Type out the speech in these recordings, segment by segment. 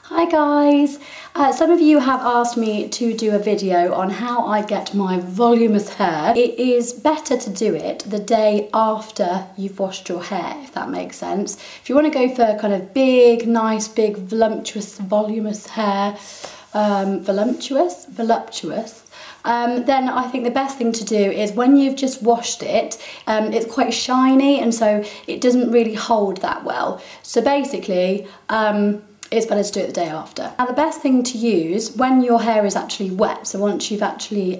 Hi guys! Some of you have asked me to do a video on how I get my voluminous hair. It is better to do it the day after you've washed your hair, if that makes sense. If you want to go for kind of big, nice, big, voluptuous, voluminous hair, voluptuous, then I think the best thing to do is when you've just washed it, it's quite shiny and so it doesn't really hold that well. So basically, it's better to do it the day after. Now the best thing to use when your hair is actually wet, so once you've actually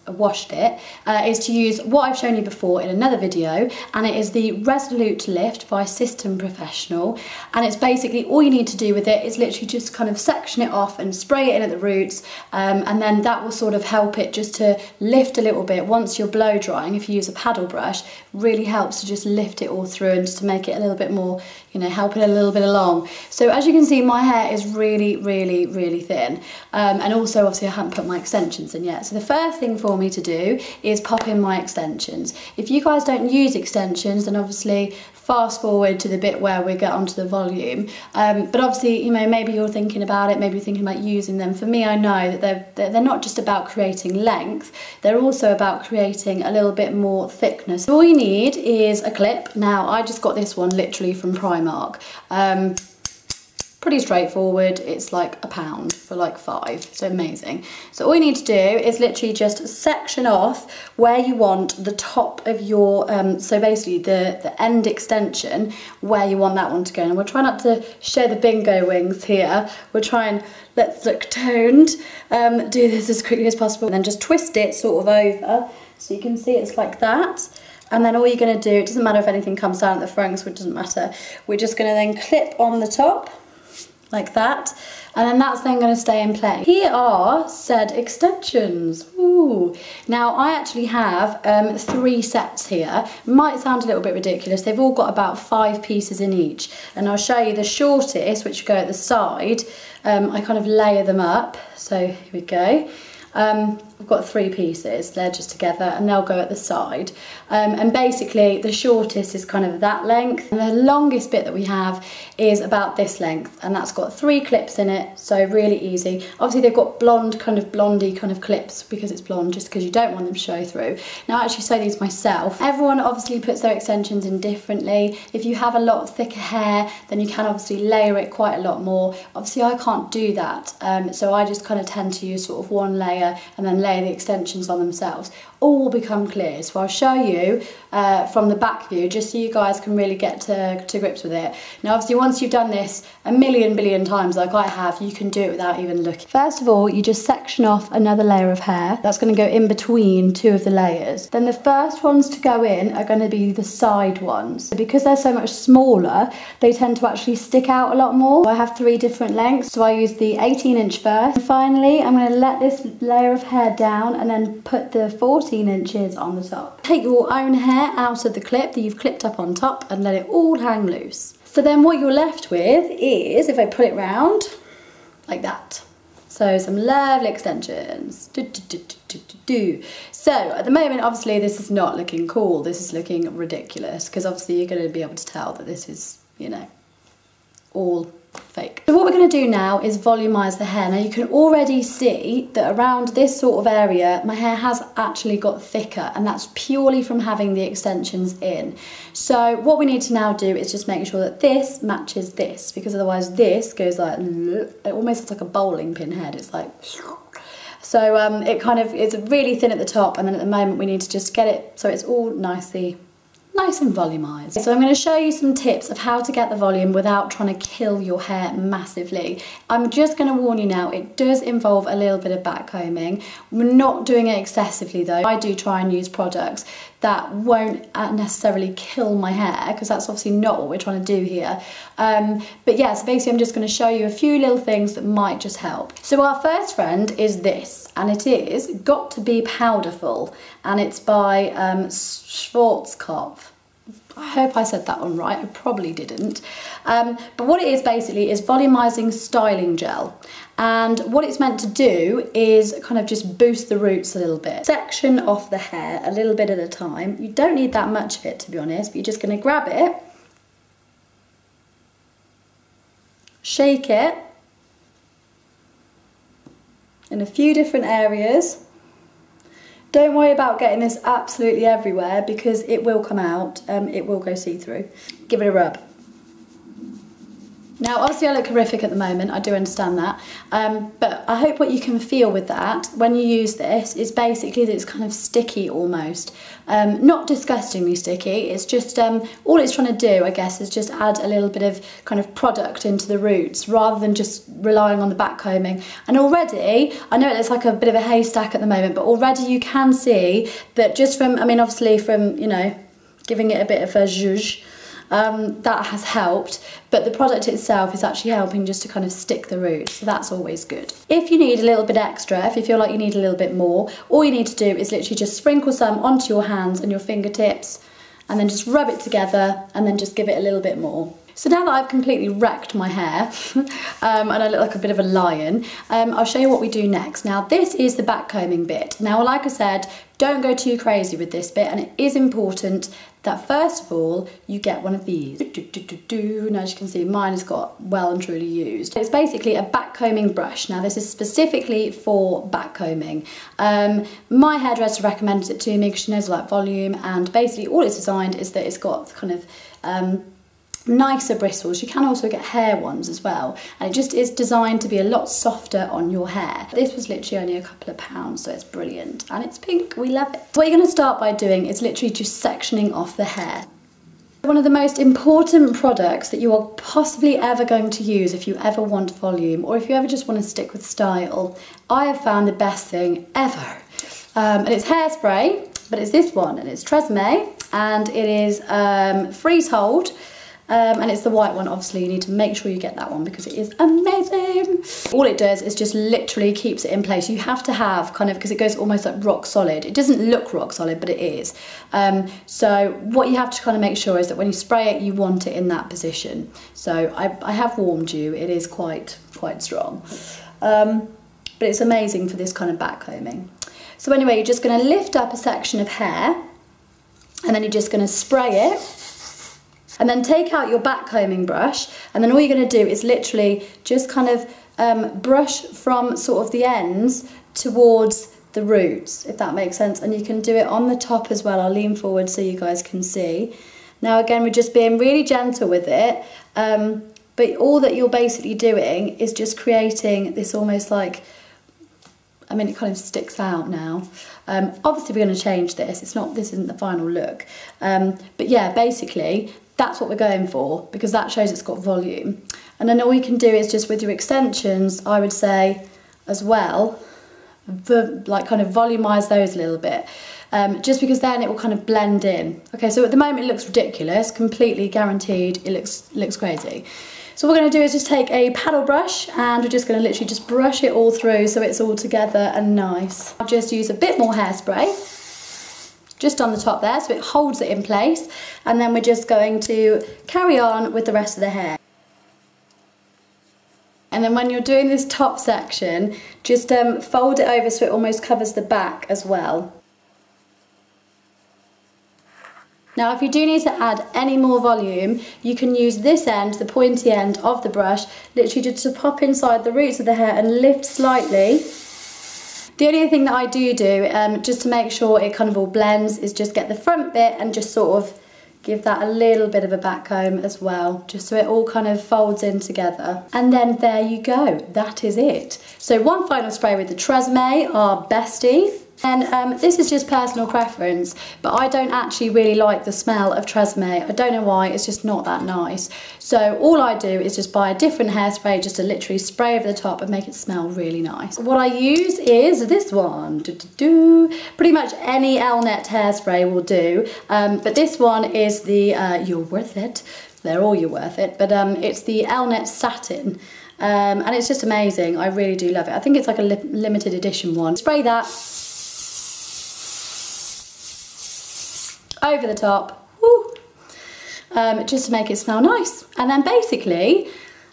washed it, is to use what I've shown you before in another video, and it is the Resolute Lift by System Professional. And it's basically all you need to do with it is literally just kind of section it off and spray it in at the roots, and then that will sort of help it just to lift a little bit. Once you're blow drying, if you use a paddle brush, really helps to just lift it all through and just to make it a little bit more, you know, help it a little bit along. So as you can see, my hair is really thin, and also obviously I haven't put my extensions in yet. So the first thing for me to do is pop in my extensions. If you guys don't use extensions, then obviously fast forward to the bit where we get onto the volume, but obviously, you know, maybe you're thinking about it, maybe you're thinking about using them. For me, I know that they're not just about creating length, they're also about creating a little bit more thickness. All you need is a clip. Now I just got this one literally from Primark. Pretty straightforward. It's like £1 for like 5, so amazing. So all you need to do is literally just section off where you want the top of your, so basically the end extension, where you want that one to go. And we'll try not to show the bingo wings here. We'll try and, let's look toned, do this as quickly as possible, and then just twist it sort of over, so you can see it's like that. And then all you're gonna do, it doesn't matter if anything comes down at the front, so it doesn't matter. We're just gonna then clip on the top, like that, and then that's then going to stay in place. Here are said extensions. Ooh. Now I actually have 3 sets here. Might sound a little bit ridiculous. They've all got about 5 pieces in each, and I'll show you the shortest, which go at the side. I kind of layer them up. So here we go. I've got 3 pieces, they're just together, and they'll go at the side. And basically the shortest is kind of that length, and the longest bit that we have is about this length, and that's got 3 clips in it, so really easy. Obviously they've got blonde, kind of blondie kind of clips because it's blonde, just because you don't want them to show through. Now I actually sew these myself. Everyone obviously puts their extensions in differently. If you have a lot of thicker hair, then you can obviously layer it quite a lot more. Obviously I can't do that, so I just kind of tend to use sort of one layer and then layer the extensions on themselves. All will become clear, so I'll show you from the back view, just so you guys can really get to grips with it. Now obviously once you've done this a billion times like I have, you can do it without even looking. First of all, you just section off another layer of hair. That's going to go in between 2 of the layers. Then the first ones to go in are going to be the side ones. Because they're so much smaller, they tend to actually stick out a lot more. I have 3 different lengths, so I use the 18-inch first. And finally, I'm going to let this layer of hair down and then put the 14 inches on the top. Take your own hair out of the clip that you've clipped up on top and let it all hang loose. So then what you're left with is, if I put it round, like that. So some lovely extensions. So at the moment, obviously this is not looking cool, this is looking ridiculous, because obviously you're going to be able to tell that this is, you know, all fake. So what we're going to do now is volumize the hair. Now you can already see that around this sort of area my hair has actually got thicker, and that's purely from having the extensions in. So what we need to now do is just make sure that this matches this, because otherwise this goes like, it almost looks like a bowling pin head. It's like, so it kind of, it's really thin at the top, and then at the moment we need to just get it so it's all nice and volumized. So I'm going to show you some tips of how to get the volume without trying to kill your hair massively. I'm just going to warn you now, it does involve a little bit of backcombing. We're not doing it excessively though. I do try and use products that won't necessarily kill my hair, because that's obviously not what we're trying to do here. But yeah, so basically I'm just going to show you a few little things that might just help. So our first friend is this, and it is Got to Be Powderful, and it's by Schwarzkopf. I hope I said that one right, I probably didn't. But what it is basically is volumizing styling gel. And what it's meant to do is kind of just boost the roots a little bit. Section off the hair a little bit at a time. You don't need that much of it, to be honest, but you're just going to grab it, shake it, in a few different areas. Don't worry about getting this absolutely everywhere because it will come out, it will go see-through. Give it a rub. Now obviously I look horrific at the moment, I do understand that, but I hope what you can feel with that when you use this is basically that it's kind of sticky almost. Not disgustingly sticky, it's just, all it's trying to do I guess is just add a little bit of kind of product into the roots rather than just relying on the backcombing. And already, I know it looks like a bit of a haystack at the moment, but already you can see that just from, I mean obviously from, you know, giving it a bit of a zhuzh, that has helped, but the product itself is actually helping just to kind of stick the roots, so that's always good. If you need a little bit extra, if you feel like you need a little bit more, all you need to do is literally just sprinkle some onto your hands and your fingertips and then just rub it together and then just give it a little bit more. So now that I've completely wrecked my hair and I look like a bit of a lion, I'll show you what we do next. Now this is the backcombing bit. Now like I said, don't go too crazy with this bit, and it is important that first of all you get one of these. And as you can see, mine has got well and truly used. It's basically a backcombing brush. Now this is specifically for backcombing. My hairdresser recommended it to me because she knows I like volume, and basically all it's designed is that it's got kind of nicer bristles. You can also get hair ones as well, and it just is designed to be a lot softer on your hair. This was literally only a couple of pounds, so it's brilliant, and it's pink, we love it. What you're going to start by doing is literally just sectioning off the hair. One of the most important products that you are possibly ever going to use if you ever want volume, or if you ever just want to stick with style, I have found the best thing ever. And it's Hairspray, but it's this one, and it's Tresemme, and it is freeze hold. And it's the white one. Obviously you need to make sure you get that one because it is amazing. All it does is just literally keeps it in place. You have to have kind of, because it goes almost like rock solid. It doesn't look rock solid, but it is. So what you have to kind of make sure is that when you spray it, you want it in that position. So I have warned you, it is quite strong. But it's amazing for this kind of backcombing. So anyway, you're just going to lift up a section of hair, and then you're just going to spray it. And then take out your backcombing brush, and then all you're going to do is literally just kind of brush from sort of the ends towards the roots, if that makes sense. And you can do it on the top as well. I'll lean forward so you guys can see. Now again, we're just being really gentle with it, but all that you're basically doing is just creating this almost like, I mean, it kind of sticks out now. Obviously we're going to change this, this isn't the final look, but yeah, basically that's what we're going for, because that shows it's got volume. And then all you can do is just with your extensions, I would say as well, like kind of volumise those a little bit, just because then it will kind of blend in. Okay, so at the moment it looks ridiculous, completely guaranteed it looks crazy. So what we're going to do is just take a paddle brush, and we're just going to literally just brush it all through so it's all together and nice. I'll just use a bit more hairspray just on the top there so it holds it in place, and then we're just going to carry on with the rest of the hair. And then when you're doing this top section, just fold it over so it almost covers the back as well. Now if you do need to add any more volume, you can use this end, the pointy end of the brush, literally just to pop inside the roots of the hair and lift slightly. The only thing that I do just to make sure it kind of all blends, is just get the front bit and just sort of give that a little bit of a back comb as well, just so it all kind of folds in together. And then there you go, that is it. So one final spray with the Tresemme, our bestie. And this is just personal preference, but I don't actually really like the smell of Tresemme. I don't know why, it's just not that nice. So all I do is just buy a different hairspray just to literally spray over the top and make it smell really nice. What I use is this one. Pretty much any Elnett hairspray will do, but this one is the, you're worth it. They're all you're worth it, but it's the Elnett Satin. And it's just amazing, I really do love it. I think it's like a limited edition one. Spray that over the top, woo, just to make it smell nice. And then basically,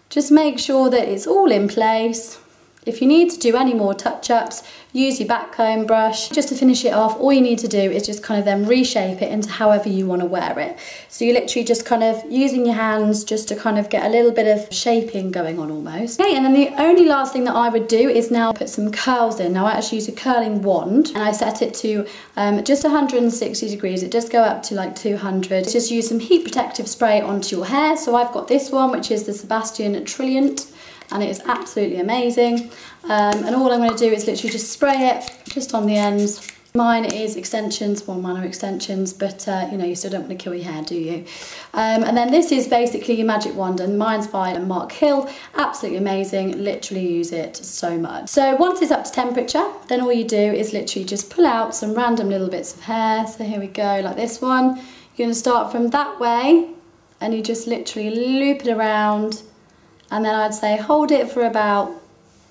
just make sure that it's all in place. If you need to do any more touch-ups, use your backcomb brush. Just to finish it off, all you need to do is just kind of then reshape it into however you want to wear it. So you're literally just kind of using your hands just to kind of get a little bit of shaping going on almost. Okay, and then the only last thing that I would do is now put some curls in. Now I actually use a curling wand and I set it to just 160 degrees. It does go up to like 200. Just use some heat protective spray onto your hair. So I've got this one, which is the Sebastian Trilliant, and it is absolutely amazing. And all I'm going to do is literally just spray it just on the ends. Mine is extensions, well, mine are extensions, but you know, you still don't want to kill your hair, do you? And then this is basically your magic wand, and mine's by Mark Hill. Absolutely amazing, literally use it so much. So once it's up to temperature, then all you do is literally just pull out some random little bits of hair. So here we go, like this one. You're going to start from that way, and you just literally loop it around, and then I'd say hold it for about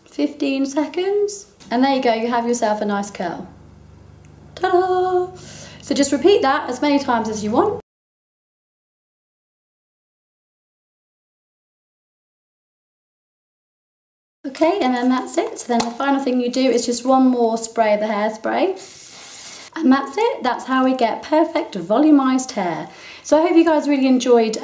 15 seconds, and there you go, you have yourself a nice curl. Ta-da! So just repeat that as many times as you want. Okay, and then that's it. So then the final thing you do is just one more spray of the hairspray. And that's it. That's how we get perfect volumized hair. So I hope you guys really enjoyed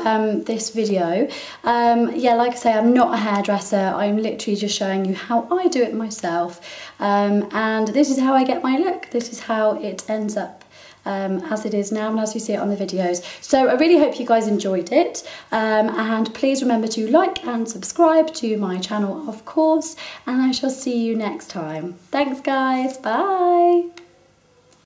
this video. Yeah, like I say, I'm not a hairdresser. I'm literally just showing you how I do it myself. And this is how I get my look. This is how it ends up as it is now and as you see it on the videos. So I really hope you guys enjoyed it. And please remember to like and subscribe to my channel, of course. And I shall see you next time. Thanks, guys. Bye.